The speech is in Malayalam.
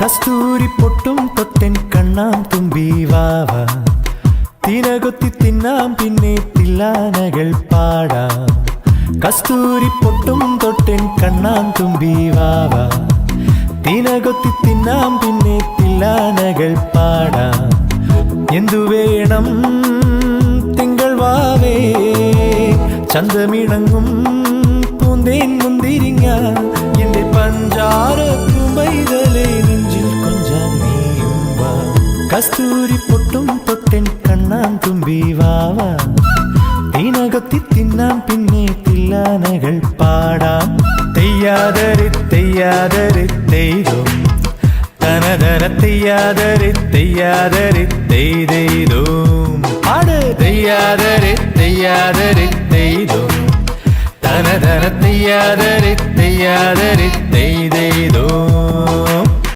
കസ്തൂരി പൊട്ടും തൊട്ടൻ കണ്ണാം തുമ്പി വാവാ തിനകൊത്തി തിന്നാം പിന്നെ തില്ലാനകൾ പാടാം കസ്തൂരി പൊട്ടും തൊട്ടൻ കണ്ണാം തുമ്പി വാവാ തിനകൊത്തി തിന്നാം പിന്നെ തില്ലാനകൾ പാടാം എന്തു വേണം തിങ്കൾ വാവേ ചന്തമിണങ്ങും പൂന്തേൻ മുന്തിരിങ്ങ എന്റെ പഞ്ചാര കുമ്പൈതലേ നെഞ്ചിൽ കൊഞ്ചാൻ നീയും വാ കസ്തൂരി പൊട്ടും തൊട്ടൻ കണ്ണാം തുമ്പി വാവാ തിനകൊത്തി തിന്നാം പിന്നെ തില്ലാനകൾ പാടാം തെയ്യാതരെ തെയ്യാതരെ തെയ്തോ തനതര തെയ്യാതരെ തെയ്യാതരെ തെയ്തോ പാട് തെയ്യാതരെ തെയ്യാതരെ തെയ്തോ തനതര തെയ്യാതരെ തെയ്യാതരെ തെയ്തോ